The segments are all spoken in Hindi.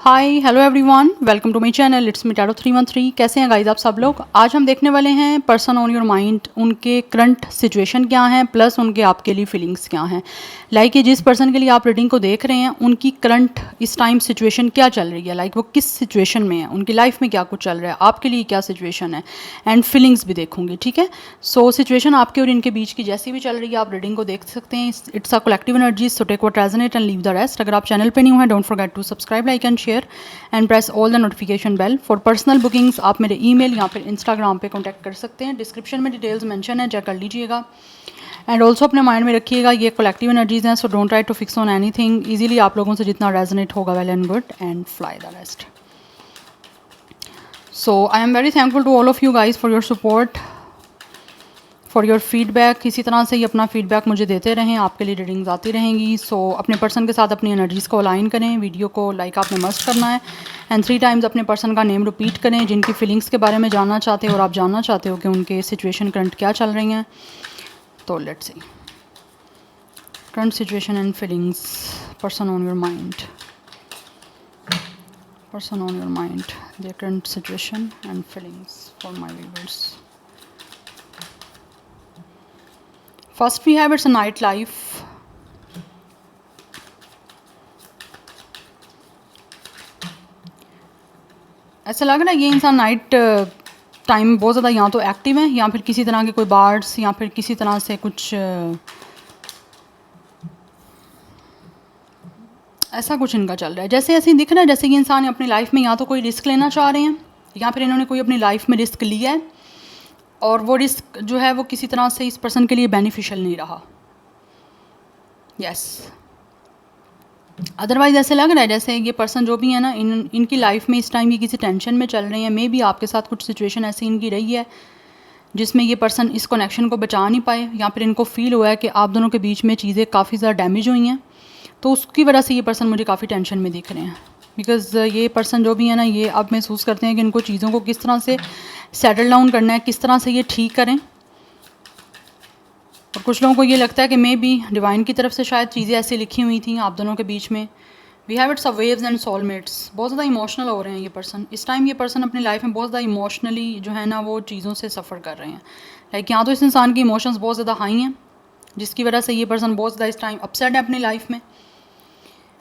Hi hello everyone, welcome to my channel. It's me tarot 313। कैसे हैं गाइज आप सब लोग? आज हम देखने वाले हैं पर्सन ऑन योर माइंड, उनके करंट सिचुएशन क्या हैं प्लस उनके आपके लिए फीलिंग्स क्या हैं। लाइक ये जिस पर्सन के लिए आप रीडिंग को देख रहे हैं उनकी करंट इस टाइम सिचुएशन क्या चल रही है, लाइक वो किस सिचुएशन में है, उनकी लाइफ में क्या कुछ चल रहा है, आपके लिए क्या सिचुएशन है, एंड फीलिंग्स भी देखूंगी। ठीक है, सो सिचुएशन आपके और इनके बीच की जैसी भी चल रही है आप रीडिंग को देख सकते हैं। It's a collective energy, so take what resonate and leave the rest. अगर आप चैनल पे न्यू हैं, don't forget to subscribe, like and share and press all the notification bell. For personal bookings आप मेरे ईमेल या फिर इंस्टाग्राम पे कांटेक्ट कर सकते हैं। डिस्क्रिप्शन में डिटेल्स मेंशन है, चेक कर लीजिएगा। एंड ऑल्सो अपने माइंड में रखिएगा ये कलेक्टिव एनर्जीज हैं, so don't try to fix on anything. Easily आप लोगों से जितना रेजोनेट होगा well and good, and fly the rest. So I am very thankful to all of you guys for your support, for your feedback. इसी तरह से ही अपना फीडबैक मुझे देते रहें, आपके लिए रीडिंग्स आती रहेंगी। सो अपने पर्सन के साथ अपनी एनर्जीज़ को अलाइन करें। वीडियो को लाइक आपने मस्ट करना है एंड 3 टाइम्स अपने पर्सन का नेम रिपीट करें जिनकी फीलिंग्स के बारे में जानना चाहते हो और आप जानना चाहते हो कि उनके सिचुएशन करंट क्या चल रही हैं। तो let's see current situation and feelings, person on your mind, person on your mind, their current situation and feelings for my viewers. First we have it's a night life. ऐसा लग रहा है ये इंसान नाइट टाइम बहुत ज़्यादा या तो एक्टिव है या फिर किसी तरह के कोई बार्ड्स या फिर किसी तरह से कुछ ऐसा कुछ इनका चल रहा है। जैसे ऐसे ही दिख रहा है जैसे कि इंसान अपनी लाइफ में या तो कोई रिस्क लेना चाह रहे हैं या फिर इन्होंने कोई अपनी लाइफ में रिस्क लिया है और वो रिस्क जो है वो किसी तरह से इस पर्सन के लिए बेनिफिशियल नहीं रहा। यस, अदरवाइज ऐसे लग रहा है जैसे ये पर्सन जो भी है ना इनकी लाइफ में इस टाइम ये किसी टेंशन में चल रहे हैं। मे बी आपके साथ कुछ सिचुएशन ऐसी इनकी रही है जिसमें ये पर्सन इस कनेक्शन को बचा नहीं पाए या फिर इनको फील हुआ है कि आप दोनों के बीच में चीज़ें काफ़ी ज़्यादा डैमेज हुई हैं, तो उसकी वजह से ये पर्सन मुझे काफ़ी टेंशन में दिख रहे हैं। बिकॉज़ ये पर्सन जो भी है ना ये अब महसूस करते हैं कि इनको चीज़ों को किस तरह से सेटल डाउन करना है, किस तरह से ये ठीक करें। और कुछ लोगों को ये लगता है कि मे बी डिवाइन की तरफ से शायद चीज़ें ऐसी लिखी हुई थी आप दोनों के बीच में। We have it's a waves and soulmates. बहुत ज़्यादा इमोशनल हो रहे हैं ये पर्सन इस टाइम। ये पर्सन अपनी लाइफ में बहुत ज़्यादा इमोशनली जो है ना वो चीज़ों से सफ़र कर रहे हैं। लाइक यहाँ तो इस इंसान की इमोशंस बहुत ज़्यादा हाई हैं जिसकी वजह से ये पर्सन बहुत ज़्यादा इस टाइम अपसेट है अपनी लाइफ में।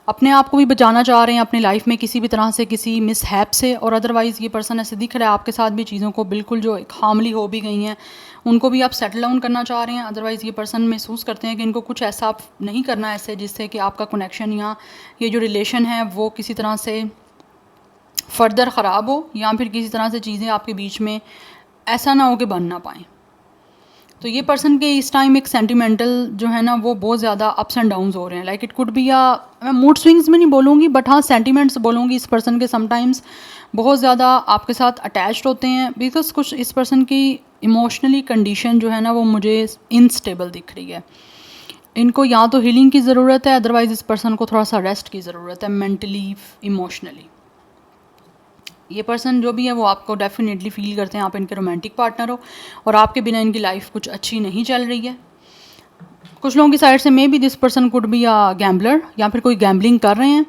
अपने आप को भी बचाना चाह रहे हैं अपनी लाइफ में किसी भी तरह से, किसी मिसहैप से। और अदरवाइज़ ये पर्सन ऐसे दिख रहा है आपके साथ भी चीज़ों को बिल्कुल जो एक हार्मली हो भी गई हैं उनको भी आप सेटल डाउन करना चाह रहे हैं। अदरवाइज़ ये पर्सन महसूस करते हैं कि इनको कुछ ऐसा आप नहीं करना ऐसे जिससे कि आपका कनेक्शन या ये जो रिलेशन है वो किसी तरह से फर्दर ख़राब हो या फिर किसी तरह से चीज़ें आपके बीच में ऐसा ना हो कि बन ना पाएँ। तो ये पर्सन के इस टाइम एक सेंटिमेंटल जो है ना वो बहुत ज़्यादा अप्स एंड डाउन्स हो रहे हैं। लाइक इट कुड बी या मैं मूड स्विंग्स में नहीं बोलूँगी बट हाँ सेंटिमेंट्स बोलूँगी। इस पर्सन के समटाइम्स बहुत ज़्यादा आपके साथ अटैच्ड होते हैं बिकॉज कुछ इस पर्सन की इमोशनली कंडीशन जो है ना वो मुझे इनस्टेबल दिख रही है। इनको या तो हीलिंग की ज़रूरत है, अदरवाइज़ इस पर्सन को थोड़ा सा रेस्ट की ज़रूरत है मेंटली इमोशनली। ये पर्सन जो भी है वो आपको डेफिनेटली फील करते हैं आप इनके रोमांटिक पार्टनर हो और आपके बिना इनकी लाइफ कुछ अच्छी नहीं चल रही है। कुछ लोगों की साइड से may be this person could be या गैम्बलर या फिर कोई गैम्बलिंग कर रहे हैं।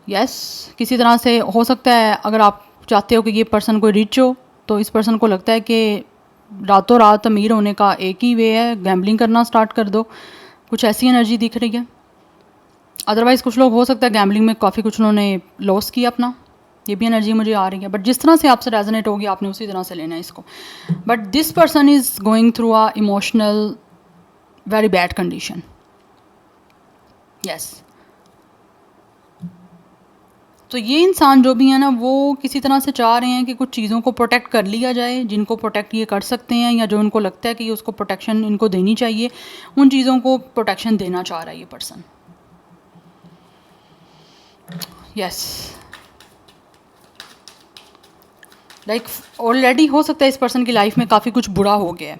यस, किसी तरह से हो सकता है अगर आप चाहते हो कि ये पर्सन कोई रिच हो तो इस पर्सन को लगता है कि रातों रात अमीर होने का एक ही वे है, गैम्बलिंग करना स्टार्ट कर दो। कुछ ऐसी एनर्जी दिख रही है। अदरवाइज़ कुछ लोग हो सकता है गैम्बलिंग में काफ़ी कुछ उन्होंने लॉस किया अपना, ये भी एनर्जी मुझे आ रही है। बट जिस तरह से आपसे रेजोनेट होगी आपने उसी तरह से लेना है इसको। But this person is going through a emotional very bad condition. Yes, तो ये इंसान जो भी है ना वो किसी तरह से चाह रहे हैं कि कुछ चीज़ों को प्रोटेक्ट कर लिया जाए जिनको प्रोटेक्ट ये कर सकते हैं या जो उनको लगता है कि उसको प्रोटेक्शन इनको देनी चाहिए, उन चीज़ों को प्रोटेक्शन देना चाह रहा है ये पर्सन। यस, लाइक ऑलरेडी हो सकता है इस पर्सन की लाइफ में काफ़ी कुछ बुरा हो गया है,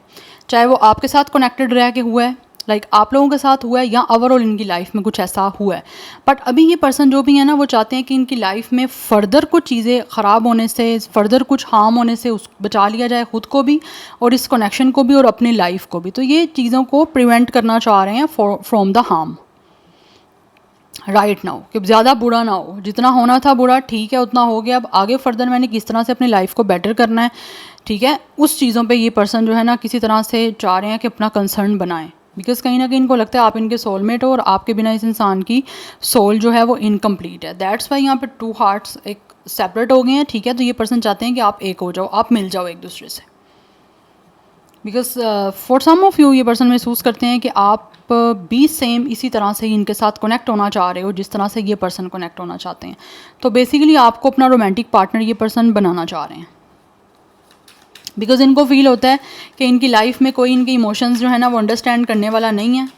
चाहे वो आपके साथ कनेक्टेड रह के हुआ है, लाइक आप लोगों के साथ हुआ है या ओवरऑल इनकी लाइफ में कुछ ऐसा हुआ है। बट अभी ये पर्सन जो भी है ना वो चाहते हैं कि इनकी लाइफ में फ़र्दर कुछ चीज़ें ख़राब होने से, फ़र्दर कुछ हार्म होने से उस बचा लिया जाए खुद को भी और इस कनेक्शन को भी और अपनी लाइफ को भी। तो ये चीज़ों को प्रिवेंट करना चाह रहे हैं from the harm. Right now, कि ज़्यादा बुरा ना हो, जितना होना था बुरा ठीक है उतना हो गया, अब आगे फर्दर मैंने किस तरह से अपनी लाइफ को बेटर करना है, ठीक है, उस चीज़ों पे ये पर्सन जो है ना किसी तरह से चाह रहे हैं कि अपना कंसर्न बनाएं, बिकॉज कहीं ना कहीं इनको लगता है आप इनके सोलमेट हो और आपके बिना इस इंसान की सोल जो है वो इनकम्प्लीट है। दैट्स वाई यहाँ पे टू हार्ट्स एक सेपरेट हो गए हैं, ठीक है, तो ये पर्सन चाहते हैं कि आप एक हो जाओ, आप मिल जाओ एक दूसरे से, because for some of you ये पर्सन महसूस करते हैं कि आप भी सेम इसी तरह से ही इनके साथ कनेक्ट होना चाह रहे हो जिस तरह से ये पर्सन कनेक्ट होना चाहते हैं। तो बेसिकली आपको अपना रोमांटिक पार्टनर ये पर्सन बनाना चाह रहे हैं, बिकॉज इनको फील होता है कि इनकी लाइफ में कोई इनके इमोशंस जो है ना वो अंडरस्टैंड करने वाला नहीं है,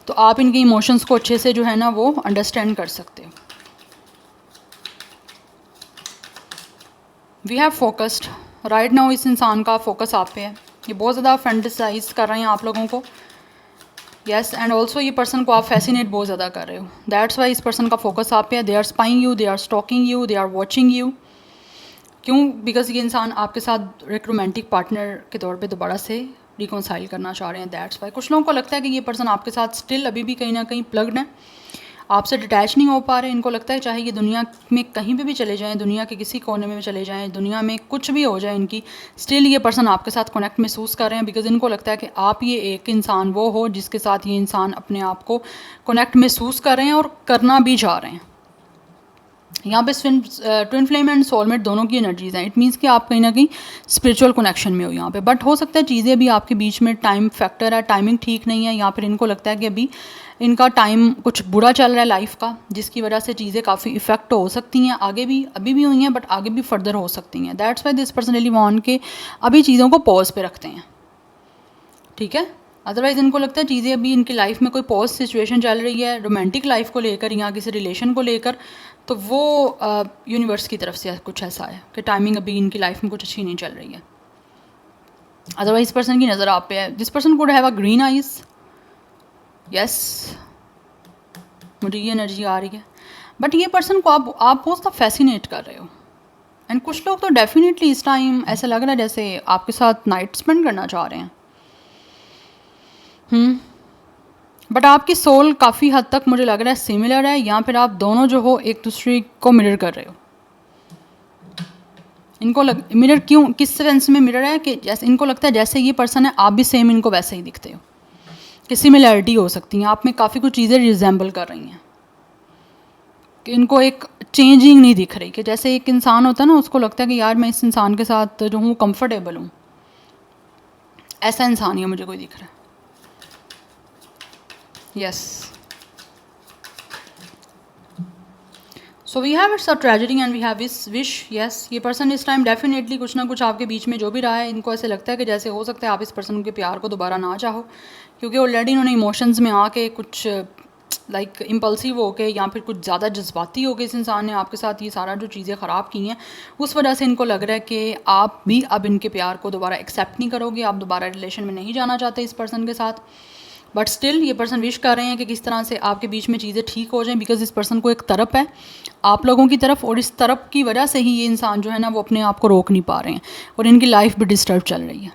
तो आप इनके इमोशंस को अच्छे से जो है ना वो अंडरस्टैंड कर सकते हो। We have focused right now, इस इंसान का फोकस आप पे है, ये बहुत ज़्यादा फैंटेसाइज कर रहे हैं आप लोगों को, येस, एंड ऑल्सो ये पर्सन को आप फैसिनेट बहुत ज़्यादा कर रहे हो, दैट्स वाई इस पर्सन का फोकस आप पे है। They are spying you, they are stalking you, they are watching you. क्यों? बिकॉज ये इंसान आपके साथ एक रोमांटिक पार्टनर के तौर पे दोबारा से रिकॉन्साइल करना चाह रहे हैं, दैट्स वाई। कुछ लोगों को लगता है कि ये पर्सन आपके साथ स्टिल अभी भी कहीं ना कहीं प्लग्ड है, आपसे डिटैच नहीं हो पा रहे। इनको लगता है चाहे ये दुनिया में कहीं पे भी चले जाएं, दुनिया के किसी कोने में भी चले जाएं, दुनिया में कुछ भी हो जाए इनकी, स्टिल ये पर्सन आपके साथ कनेक्ट महसूस कर रहे हैं, बिकॉज इनको लगता है कि आप ये एक इंसान वो हो जिसके साथ ये इंसान अपने आप को कनेक्ट महसूस कर रहे हैं और करना भी चाह रहे हैं। यहाँ पे ट्विन फ्लेम एंड सोलमेट दोनों की एनर्जीज हैं, इट मीन्स कि आप कहीं ना कहीं स्पिरिचुअल कनेक्शन में हो यहाँ पे, बट हो सकता है चीज़ें अभी आपके बीच में टाइम फैक्टर है, टाइमिंग ठीक नहीं है, या फिर इनको लगता है कि अभी इनका टाइम कुछ बुरा चल रहा है लाइफ का, जिसकी वजह से चीज़ें काफ़ी इफेक्ट हो सकती हैं, आगे भी अभी भी हुई हैं बट आगे भी फर्दर हो सकती हैं। That's why this person really want के अभी चीज़ों को पॉज पे रखते हैं, ठीक है। अदरवाइज़ इनको लगता है चीज़ें अभी इनकी लाइफ में कोई पॉज सिचुएशन चल रही है रोमांटिक लाइफ को लेकर या किसी रिलेशन को लेकर, तो वो यूनिवर्स की तरफ से कुछ ऐसा है कि टाइमिंग अभी इनकी लाइफ में कुछ अच्छी नहीं चल रही है। अदरवाइज पर्सन की नज़र आप पे है, this person could have a green eyes, yes, मुझे ये एनर्जी आ रही है, बट ये पर्सन को आप बहुत ज़्यादा फैसिनेट कर रहे हो, एंड कुछ लोग तो डेफिनेटली इस टाइम ऐसा लग रहा है जैसे आपके साथ नाइट स्पेंड करना चाह रहे हैं। बट आपकी सोल काफ़ी हद तक मुझे लग रहा है सिमिलर है, या फिर आप दोनों जो हो एक दूसरे को मिरर कर रहे हो। इनको मिरर क्यों, किस सेंस में मिरर है कि जैसे इनको लगता है जैसे ये पर्सन है आप भी सेम इनको वैसे ही दिखते हो, कि सिमिलैरिटी हो सकती है, आप में काफ़ी कुछ चीज़ें रिजेंबल कर रही हैं, कि इनको एक चेंजिंग नहीं दिख रही, कि जैसे एक इंसान होता है ना उसको लगता है कि यार मैं इस इंसान के साथ जो हूँ कंफर्टेबल हूँ, ऐसा इंसान ही मुझे कोई दिख रहा है, yes. So we have it's a tragedy and we have this wish, yes. ये पर्सन इस टाइम डेफिनेटली कुछ ना कुछ आपके बीच में जो भी रहा है, इनको ऐसे लगता है कि जैसे हो सकता है आप इस पर्सन के प्यार को दोबारा ना चाहो, क्योंकि ऑलरेडी इन्होंने इमोशंस में आके कुछ लाइक इम्पल्सिव हो के या फिर कुछ ज़्यादा जज्बाती हो के इस इंसान ने आपके साथ ये सारा जो चीज़ें ख़राब की हैं, उस वजह से इनको लग रहा है कि आप भी अब इनके प्यार को दोबारा एक्सेप्ट नहीं करोगे, आप दोबारा रिलेशन में नहीं जाना चाहते इस पर्सन के साथ। बट स्टिल ये पर्सन विश कर रहे हैं कि किस तरह से आपके बीच में चीज़ें ठीक हो जाएं, बिकॉज इस पर्सन को एक तरफ है आप लोगों की तरफ, और इस तरफ की वजह से ही ये इंसान जो है ना वो अपने आप को रोक नहीं पा रहे हैं और इनकी लाइफ भी डिस्टर्ब चल रही है,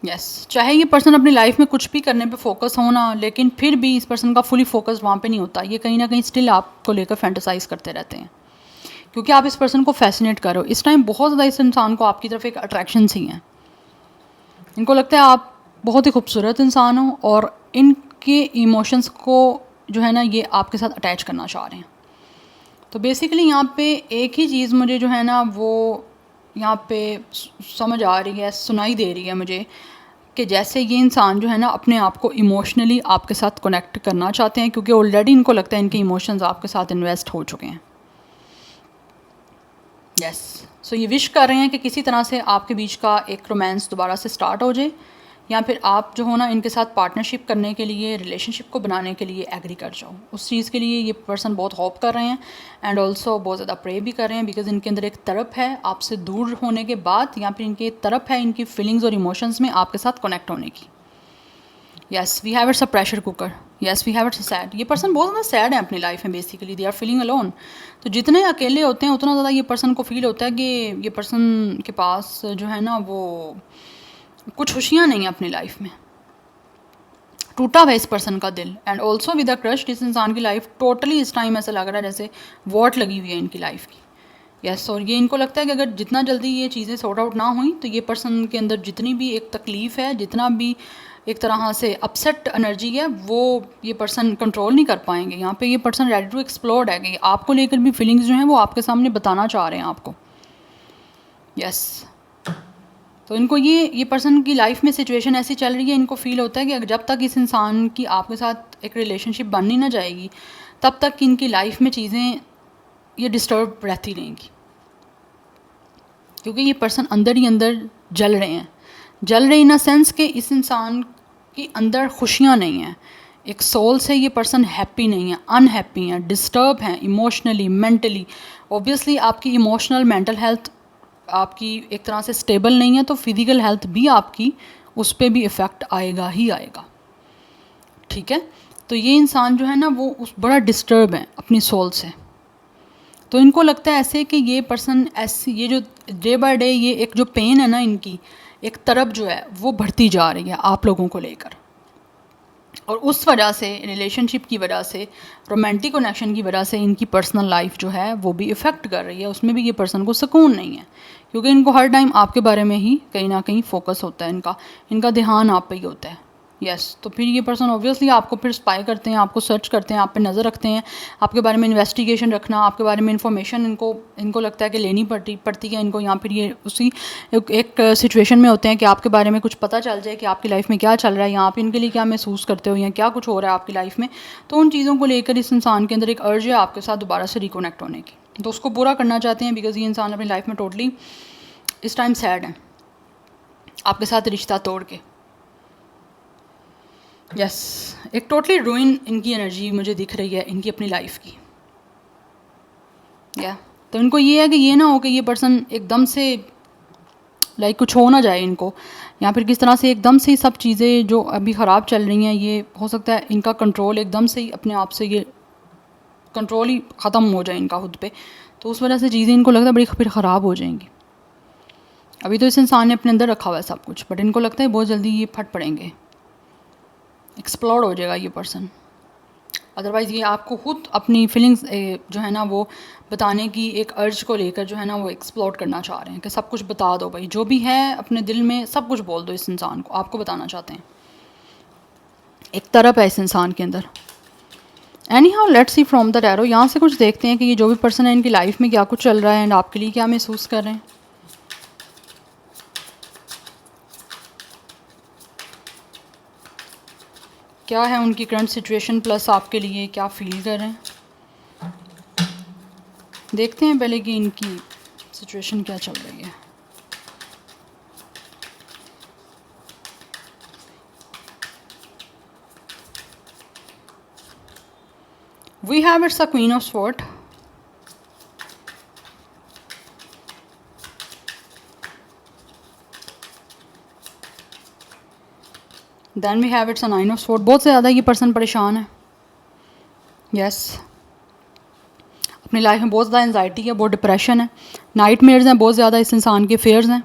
यस। चाहे ये पर्सन अपनी लाइफ में कुछ भी करने पे फोकस हो ना, लेकिन फिर भी इस पर्सन का फुली फोकस वहाँ पे नहीं होता, ये कहीं ना कहीं स्टिल आपको लेकर फैंटेसाइज करते रहते हैं, क्योंकि आप इस पर्सन को फैसिनेट करो इस टाइम बहुत ज़्यादा, इस इंसान को आपकी तरफ एक अट्रैक्शन सी है, इनको लगता है आप बहुत ही खूबसूरत इंसान हो और इनके इमोशंस को जो है ना ये आपके साथ अटैच करना चाह रहे हैं। तो बेसिकली यहाँ पे एक ही चीज़ मुझे जो है ना वो यहाँ पे समझ आ रही है, सुनाई दे रही है मुझे, कि जैसे ये इंसान जो है ना अपने आप को इमोशनली आपके साथ कनेक्ट करना चाहते हैं, क्योंकि ऑलरेडी इनको लगता है इनके इमोशंस आपके साथ इन्वेस्ट हो चुके हैं, यस। सो ये विश कर रहे हैं कि किसी तरह से आपके बीच का एक रोमांस दोबारा से स्टार्ट हो जाए, या फिर आप जो हो ना इनके साथ पार्टनरशिप करने के लिए, रिलेशनशिप को बनाने के लिए एग्री कर जाओ। उस चीज़ के लिए ये पर्सन बहुत होप कर रहे हैं एंड ऑल्सो बहुत ज़्यादा प्रे भी कर रहे हैं, बिकॉज इनके अंदर एक तरफ है आपसे दूर होने के बाद, या फिर इनकी तरफ है इनकी फीलिंग्स और इमोशंस में आपके साथ कनेक्ट होने की। Yes, we have it's a pressure cooker, yes we have it's sad. ये पर्सन बहुत ज़्यादा सैड है अपनी लाइफ में, basically they are feeling alone. तो जितने अकेले होते हैं उतना ज़्यादा ये पर्सन को फील होता है कि ये पर्सन के पास जो है ना वो कुछ खुशियाँ नहीं है अपनी लाइफ में। टूटा हुआ इस पर्सन का दिल, and also with a crush इस इंसान की लाइफ टोटली इस टाइम ऐसा लग रहा है जैसे वॉट लगी हुई है इनकी लाइफ की। यस, और ये इनको लगता है कि अगर जितना जल्दी ये चीज़ें सॉर्ट आउट ना हुई तो ये पर्सन के अंदर जितनी भी एक तकलीफ़ है, जितना भी एक तरह से अपसेट एनर्जी है, वो ये पर्सन कंट्रोल नहीं कर पाएंगे। यहाँ पे ये पर्सन रेडी टू एक्सप्लोड है कि आपको लेकर भी फीलिंग्स जो हैं वो आपके सामने बताना चाह रहे हैं आपको। यस, तो इनको ये पर्सन की लाइफ में सिचुएशन ऐसी चल रही है, इनको फील होता है कि जब तक इस इंसान की आपके साथ एक रिलेशनशिप बन नहीं ना जाएगी तब तक इनकी लाइफ में चीज़ें ये डिस्टर्ब रहती रहेंगी, क्योंकि ये पर्सन अंदर ही अंदर जल रहे हैं। जल रहे इन अ सेंस कि इस इंसान के अंदर खुशियाँ नहीं हैं, एक सोल से ये पर्सन हैप्पी नहीं है, अनहैप्पी हैं, डिस्टर्ब हैं इमोशनली, मेंटली। ऑब्वियसली आपकी इमोशनल मेंटल हेल्थ आपकी एक तरह से स्टेबल नहीं है तो फिज़िकल हेल्थ भी आपकी उस पर भी इफ़ेक्ट आएगा ही आएगा। ठीक है, तो ये इंसान जो है ना वो उस बड़ा डिस्टर्ब है अपनी सोल से। तो इनको लगता है ऐसे कि ये पर्सन ऐसी, ये जो डे बाय डे ये एक जो पेन है ना इनकी, एक तरफ जो है वो बढ़ती जा रही है आप लोगों को लेकर, और उस वजह से रिलेशनशिप की वजह से, रोमांटिक कनेक्शन की वजह से इनकी पर्सनल लाइफ जो है वो भी इफ़ेक्ट कर रही है। उसमें भी ये पर्सन को सुकून नहीं है, क्योंकि इनको हर टाइम आपके बारे में ही कहीं ना कहीं फोकस होता है, इनका ध्यान आप पे ही होता है। यस, तो फिर ये पर्सन ऑब्वियसली आपको फिर स्पाई करते हैं, आपको सर्च करते हैं, आप पे नज़र रखते हैं, आपके बारे में इन्वेस्टिगेशन रखना, आपके बारे में इन्फॉर्मेशन इनको लगता है कि लेनी पड़ती है इनको। यहाँ फिर ये उसी एक सिचुएशन में होते हैं कि आपके बारे में कुछ पता चल जाए कि आपकी लाइफ में क्या चल रहा है, या आप इनके लिए क्या महसूस करते हो, या क्या कुछ हो रहा है आपकी लाइफ में। तो उन चीज़ों को लेकर इस इंसान के अंदर एक अर्ज है आपके साथ दोबारा से रिकनेक्ट होने की, तो उसको पूरा करना चाहते हैं, बिकॉज ये इंसान अपनी लाइफ में टोटली इस टाइम सैड है आपके साथ रिश्ता तोड़ के। यस, एक टोटली रूइन इनकी एनर्जी मुझे दिख रही है इनकी अपनी लाइफ की। तो इनको ये है कि ये ना हो कि ये पर्सन एकदम से लाइक कुछ हो ना जाए इनको, या फिर किस तरह से एकदम से सब चीज़ें जो अभी ख़राब चल रही हैं, ये हो सकता है इनका कंट्रोल एकदम से ही अपने आप से ये कंट्रोल ही ख़त्म हो जाए इनका खुद पे, तो उस वजह से चीज़ें इनको लगता है बड़ी फिर ख़राब हो जाएंगी। अभी तो इस इंसान ने अपने अंदर रखा हुआ है सब कुछ, बट इनको लगता है बहुत जल्दी ये फट पड़ेंगे, एक्सप्लोड हो जाएगा ये पर्सन। अदरवाइज़ ये आपको खुद अपनी फीलिंग्स जो है ना वो बताने की एक अर्ज को लेकर जो है ना वो एक्सप्लोड करना चाह रहे हैं कि सब कुछ बता दो भाई, जो भी है अपने दिल में सब कुछ बोल दो इस इंसान को, आपको बताना चाहते हैं। एक तरफ है इस इंसान के अंदर। Any how let's see from the tarot, यहाँ से कुछ देखते हैं कि ये जो भी पर्सन है इनकी लाइफ में क्या कुछ चल रहा है एंड आपके लिए क्या महसूस कर रहे हैं। क्या है उनकी करंट सिचुएशन प्लस आपके लिए क्या फील कर रहे हैं। देखते हैं पहले कि इनकी सिचुएशन क्या चल रही है। We have it's a queen of sword, then we have it's a nine of sword. बहुत से ज़्यादा ये पर्सन परेशान है। यस, अपनी लाइफ में बहुत ज़्यादा एंजाइटी है, बहुत डिप्रेशन है, नाइटमेयर्स हैं बहुत ज़्यादा इस इंसान के, फेयर्स हैं,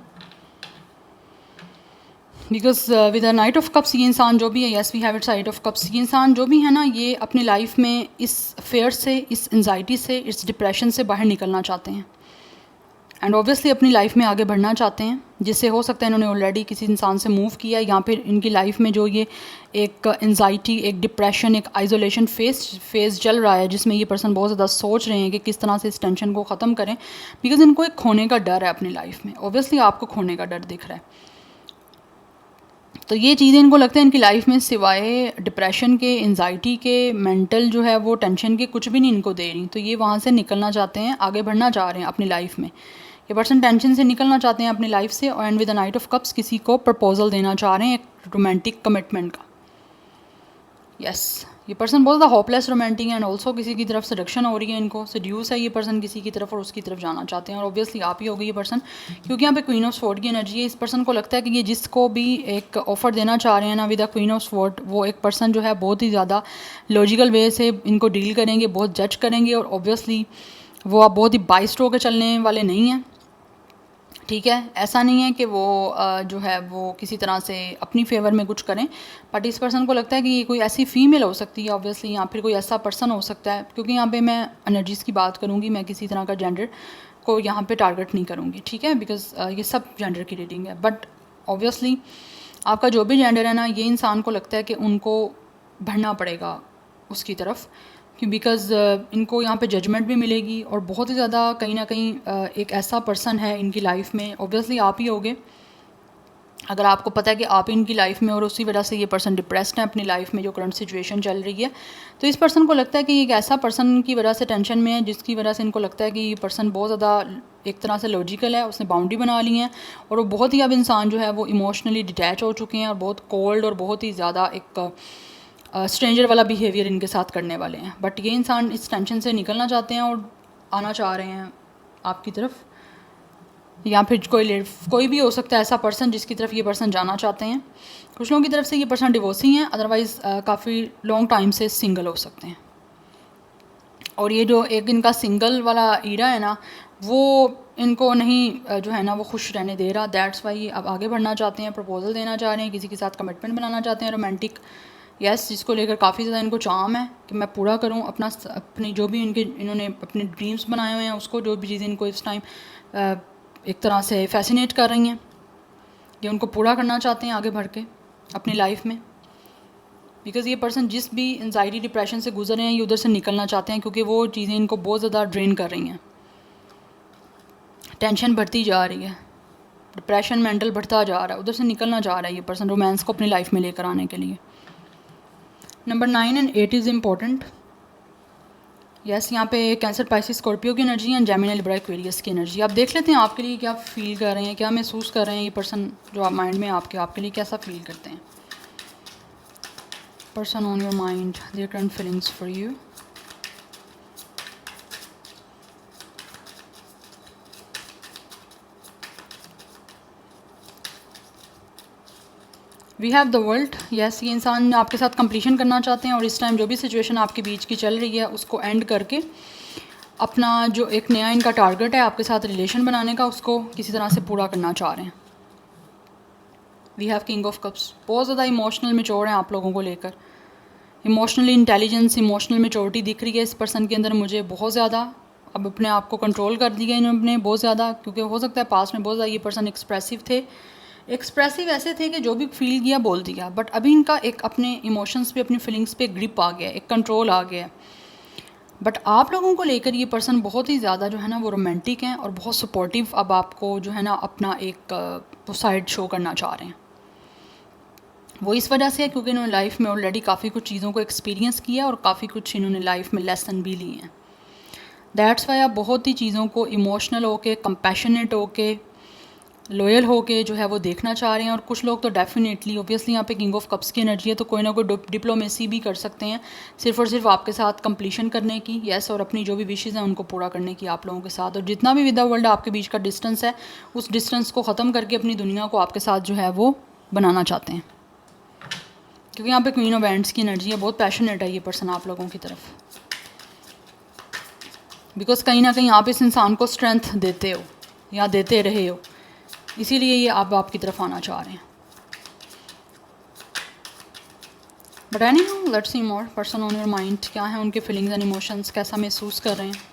because with the knight of cups ये इंसान जो भी है, yes we have it's knight of cups, ये इंसान जो भी है ना ये अपनी लाइफ में इस फेयर से, इस एंजाइटी से, इस डिप्रेशन से बाहर निकलना चाहते हैं एंड ऑब्वियसली अपनी लाइफ में आगे बढ़ना चाहते हैं, जिससे हो सकता है इन्होंने ऑलरेडी किसी इंसान से मूव किया, या फिर इनकी लाइफ में जो ये एक एंजाइटी, एक डिप्रेशन, एक आइसोलेशन फेज चल रहा है, जिसमें ये पर्सन बहुत ज़्यादा सोच रहे हैं कि किस तरह से इस टेंशन को ख़त्म करें, बिकॉज इनको एक खोने का डर है अपनी लाइफ में। ऑब्वियसली आपको खोने का डर दिख रहा है, तो ये चीज़ें इनको लगता है इनकी लाइफ में सिवाय डिप्रेशन के, एंजाइटी के, मेंटल जो है वो टेंशन के कुछ भी नहीं इनको दे रही, तो ये वहाँ से निकलना चाहते हैं, आगे बढ़ना चाह रहे हैं अपनी लाइफ में। ये पर्सन टेंशन से निकलना चाहते हैं अपनी लाइफ से, and with the knight of cups किसी को प्रपोजल देना चाह रहे हैं, एक रोमांटिक कमिटमेंट का। यस, ये पर्सन बहुत ज़्यादा होपलेस रोमांटिक है एंड ऑल्सो किसी की तरफ सडक्शन हो रही है, इनको सड्यूस है ये पर्सन किसी की तरफ और उसकी तरफ जाना चाहते हैं, और ऑब्वियसली आप ही होगी ये पर्सन, क्योंकि यहाँ पे क्वीन ऑफ स्वॉर्ड की एनर्जी है। इस पर्सन को लगता है कि ये जिसको भी एक ऑफर देना चाह रहे हैं ना with the queen of sword, वो एक पर्सन जो है बहुत ही ज़्यादा लॉजिकल वे से इनको डील करेंगे, बहुत जज करेंगे, और ऑब्वियसली वो आप बहुत ही बाइस्ड होकर चलने वाले नहीं हैं। ठीक है, ऐसा नहीं है कि वो जो है वो किसी तरह से अपनी फेवर में कुछ करें, बट इस पर्सन को लगता है कि ये कोई ऐसी फीमेल हो सकती है ऑब्वियसली, या फिर कोई ऐसा पर्सन हो सकता है, क्योंकि यहाँ पे मैं एनर्जीज़ की बात करूँगी, मैं किसी तरह का जेंडर को यहाँ पे टारगेट नहीं करूँगी, ठीक है, बिकॉज ये सब जेंडर की रीडिंग है। बट ऑब्वियसली आपका जो भी जेंडर है ना, ये इंसान को लगता है कि उनको बढ़ना पड़ेगा उसकी तरफ, कि बिकॉज़ इनको यहाँ पे जजमेंट भी मिलेगी, और बहुत ही ज़्यादा कहीं ना कहीं एक ऐसा पर्सन है इनकी लाइफ में, ऑब्वियसली आप ही होगे अगर आपको पता है कि आप इनकी लाइफ में, और उसी वजह से ये पर्सन डिप्रेस्ड है अपनी लाइफ में जो करंट सिचुएशन चल रही है। तो इस पर्सन को लगता है कि एक ऐसा पर्सन की वजह से टेंशन में है, जिसकी वजह से इनको लगता है कि ये पर्सन बहुत ज़्यादा एक तरह से लॉजिकल है, उसने बाउंड्री बना ली है, और वो बहुत ही अब इंसान जो है वो इमोशनली डिटैच हो चुके हैं, और बहुत कोल्ड और बहुत ही ज़्यादा एक स्ट्रेंजर वाला बिहेवियर इनके साथ करने वाले हैं। बट ये इंसान इस टेंशन से निकलना चाहते हैं और आना चाह रहे हैं आपकी तरफ, या फिर कोई भी हो सकता है ऐसा पर्सन जिसकी तरफ ये पर्सन जाना चाहते हैं। कुछ लोगों की तरफ से ये पर्सन डिवोर्सी हैं, अदरवाइज़ काफ़ी लॉन्ग टाइम से सिंगल हो सकते हैं। और ये जो एक इनका सिंगल वाला ईरा है ना, वो इनको नहीं जो है ना वो खुश रहने दे रहा। दैट्स वाई अब आगे बढ़ना चाहते हैं, प्रपोजल देना चाह रहे हैं, किसी के साथ कमिटमेंट बनाना चाहते हैं रोमांटिक, यस, जिसको लेकर काफ़ी ज़्यादा इनको चाम है कि मैं पूरा करूं अपनी जो भी इन्होंने अपने ड्रीम्स बनाए हुए हैं उसको, जो भी चीज़ें इनको इस टाइम एक तरह से फैसिनेट कर रही हैं, ये उनको पूरा करना चाहते हैं आगे बढ़ के अपनी लाइफ में। बिकॉज़ ये पर्सन जिस भी एंजाइटी डिप्रेशन से गुजर रहे हैं, ये उधर से निकलना चाहते हैं, क्योंकि वो चीज़ें इनको बहुत ज़्यादा ड्रेन कर रही हैं, टेंशन बढ़ती जा रही है, डिप्रेशन मेंटल बढ़ता जा रहा है, उधर से निकलना चाह रहा है ये पर्सन रोमांस को अपनी लाइफ में लेकर आने के लिए। Number 9 and 8 is important. Yes, यहाँ पे कैंसर, पाइसिस, स्कॉर्पियो की energy and Gemini, Libra, Aquarius की एनर्जी। आप देख लेते हैं आपके लिए क्या फील कर रहे हैं, क्या महसूस कर रहे हैं ये पर्सन जो आप माइंड में आपके लिए कैसा फील करते हैं। Person on your mind, their current feelings for you. We have the world. Yes, ये इंसान आपके साथ कंप्लीशन करना चाहते हैं, और इस टाइम जो भी सिचुएशन आपके बीच की चल रही है उसको एंड करके अपना जो एक नया इनका टारगेट है आपके साथ रिलेशन बनाने का, उसको किसी तरह से पूरा करना चाह रहे हैं। We have king of cups. बहुत ज़्यादा इमोशनल मैच्योर हैं आप लोगों को लेकर, इमोशनली इंटेलिजेंस, इमोशनल मैच्योरिटी दिख रही है इस पर्सन के अंदर मुझे बहुत ज़्यादा। अब अपने आप को कंट्रोल कर दिया इन्होंने बहुत ज़्यादा, क्योंकि हो सकता है पास्ट में बहुत ज़्यादा ये पर्सन एक्सप्रेसिव थे, एक्सप्रेसिव ऐसे थे कि जो भी फील किया बोल दिया, बट अभी इनका एक अपने इमोशंस पे, अपनी फीलिंग्स पे ग्रिप आ गया, एक कंट्रोल आ गया। बट आप लोगों को लेकर ये पर्सन बहुत ही ज़्यादा जो है ना वो रोमांटिक हैं, और बहुत सपोर्टिव अब आपको जो है ना अपना एक साइड शो करना चाह रहे हैं। वो इस वजह से है क्योंकि इन्होंने लाइफ में ऑलरेडी काफ़ी कुछ चीज़ों को एक्सपीरियंस किया, और काफ़ी कुछ इन्होंने लाइफ में लेसन भी लिए हैं। दैट्स वाई आप बहुत ही चीज़ों को इमोशनल होके, कंपैशनेट होके, लॉयल होके जो है वो देखना चाह रहे हैं। और कुछ लोग तो डेफिनेटली, ऑब्वियसली यहाँ पे किंग ऑफ कप्स की एनर्जी है, तो कोई ना कोई डिप्लोमेसी भी कर सकते हैं, सिर्फ और सिर्फ आपके साथ कंप्लीशन करने की, यस, और अपनी जो भी विशेज़ हैं उनको पूरा करने की आप लोगों के साथ। और जितना भी विद द वर्ल्ड आपके बीच का डिस्टेंस है, उस डिस्टेंस को ख़त्म करके अपनी दुनिया को आपके साथ जो है वो बनाना चाहते हैं, क्योंकि यहाँ पे क्वीन ऑफ एंड्स की एनर्जी है। बहुत पैशनेट है ये पर्सन आप लोगों की तरफ, बिकॉज कहीं ना कहीं आप इस इंसान को स्ट्रेंथ देते हो या देते रहे हो, इसीलिए ये आप आपकी तरफ आना चाह रहे हैं। But any how, let's see more. Person on your mind, क्या है उनके फीलिंग्स एंड इमोशंस, कैसा महसूस कर रहे हैं।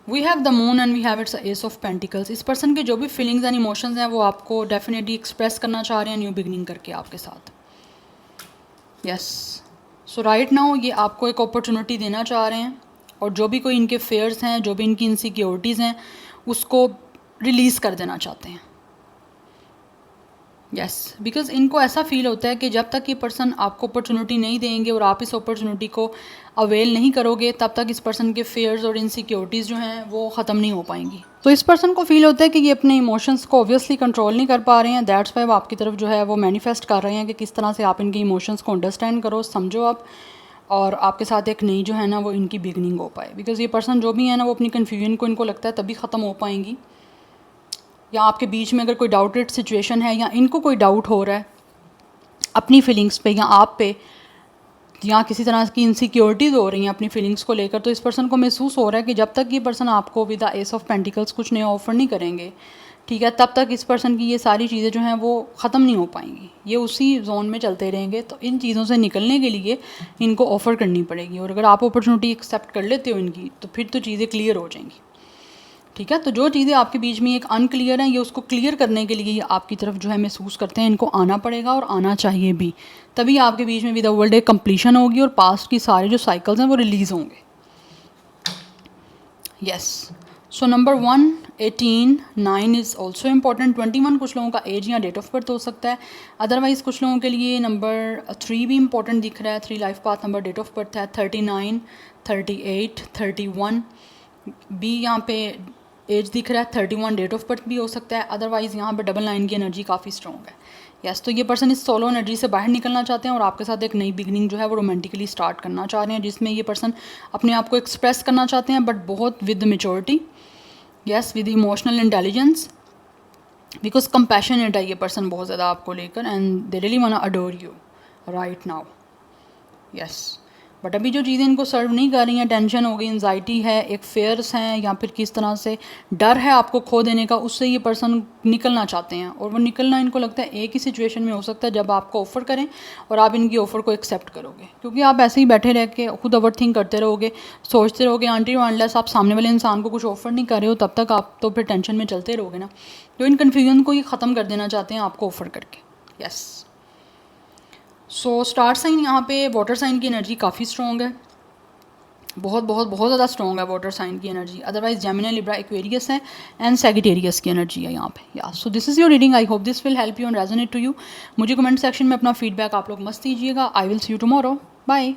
We have the moon and we have it's ace of pentacles. इस पर्सन के जो भी फीलिंग्स एंड इमोशंस हैं वो आपको डेफिनेटली एक्सप्रेस करना चाह रहे हैं न्यू बिगनिंग करके आपके साथ। यस, सो राइट नाउ ये आपको एक अपॉर्चुनिटी देना चाह रहे हैं, और जो भी कोई इनके फेयर्स हैं, जो भी इनकी इनसिक्योरिटीज़ हैं, उसको रिलीज़ कर देना चाहते हैं। यस, बिकॉज इनको ऐसा फील होता है कि जब तक ये पर्सन आपको अपॉर्चुनिटी नहीं देंगे और आप इस अपॉर्चुनिटी को अवेल नहीं करोगे, तब तक इस पर्सन के फेयर्स और इनसिक्योरिटीज़ जो हैं वो ख़त्म नहीं हो पाएंगी। तो इस पर्सन को फील होता है कि ये अपने इमोशंस को ऑब्वियसली कंट्रोल नहीं कर पा रहे हैं। दैट्स वाई वो आपकी तरफ जो है वो मैनिफेस्ट कर रहे हैं कि किस तरह से आप इनके इमोशंस को अंडरस्टैंड करो, समझो आप, और आपके साथ एक नई जो है ना वो इनकी बिगनिंग हो पाए। बिकॉज ये पर्सन जो भी है ना वो अपनी कन्फ्यूजन को इनको लगता है तभी ख़त्म हो पाएंगी, या आपके बीच में अगर कोई डाउटेड सिचुएशन है, या इनको कोई डाउट हो रहा है अपनी फीलिंग्स पे या आप पे, या किसी तरह की इनसिक्योरिटीज़ हो रही हैं अपनी फीलिंग्स को लेकर, तो इस पर्सन को महसूस हो रहा है कि जब तक ये पर्सन आपको with the S of pentacles कुछ नया ऑफ़र नहीं करेंगे, ठीक है, तब तक इस पर्सन की ये सारी चीज़ें जो हैं वो ख़त्म नहीं हो पाएंगी, ये उसी जोन में चलते रहेंगे। तो इन चीज़ों से निकलने के लिए इनको ऑफ़र करनी पड़ेगी, और अगर आप अपॉर्चुनिटी एक्सेप्ट कर लेते हो इनकी, तो फिर तो चीज़ें क्लियर हो जाएंगी, ठीक है। तो जो चीज़ें आपके बीच में एक अनक्लियर हैं, ये उसको क्लियर करने के लिए ये आपकी तरफ जो है महसूस करते हैं, इनको आना पड़ेगा और आना चाहिए भी, तभी आपके बीच में विद द वर्ल्ड एक कंप्लीशन होगी और पास्ट की सारे जो साइकिल्स हैं वो रिलीज़ होंगे। Yes, so number 1 18 9 is also important. 21 कुछ लोगों का एज या डेट ऑफ बर्थ हो सकता है, अदरवाइज़ कुछ लोगों के लिए नंबर 3 भी इम्पॉर्टेंट दिख रहा है। 3 life path number, date of birth है 39 38 31 बी, यहाँ पे एज दिख रहा है 31, डेट ऑफ बर्थ भी हो सकता है, अदरवाइज़ यहाँ पे 99 की एनर्जी काफ़ी स्ट्रॉन्ग है। यस, तो ये पर्सन इस सोलो एनर्जी से बाहर निकलना चाहते हैं और आपके साथ एक नई बिगनिंग जो है वो रोमांटिकली स्टार्ट करना चाह रहे हैं, जिसमें ये पर्सन अपने आप को एक्सप्रेस करना चाहते हैं, बट बहुत with maturity, yes, with emotional intelligence, because compassionate है ये पर्सन बहुत ज़्यादा आपको लेकर, and they really want to adore you right now. Yes, but अभी जो चीज़ें इनको सर्व नहीं कर रही हैं, टेंशन हो गई, एंजाइटी है, एक फेयर्स हैं, या फिर किस तरह से डर है आपको खो देने का, उससे ये पर्सन निकलना चाहते हैं। और वो निकलना इनको लगता है एक ही सिचुएशन में हो सकता है, जब आपको ऑफ़र करें और आप इनकी ऑफ़र को एक्सेप्ट करोगे, क्योंकि आप ऐसे ही बैठे रह के खुद ओवर थिंक करते रहोगे, सोचते रहोगे आंटी अनलेस आप सामने वाले इंसान को कुछ ऑफ़र नहीं कर रहे हो, तब तक आप तो फिर टेंशन में चलते रहोगे ना। तो इन कन्फ्यूजन को ये ख़त्म कर देना चाहते हैं आपको ऑफ़र करके। यस, सो स्टार साइन, यहाँ पे वाटर साइन की एनर्जी काफ़ी स्ट्रॉन्ग है, बहुत बहुत बहुत ज़्यादा स्ट्रॉन्ग है वाटर साइन की energy. Otherwise Gemini, Libra, Aquarius है, एंड सैजिटेरियस की एनर्जी है यहाँ पे। Yeah so this is your reading, I hope this will help you and resonate to you. मुझे कमेंट सेक्शन में अपना फीडबैक आप लोग मस्त दीजिएगा। I will see you tomorrow, bye.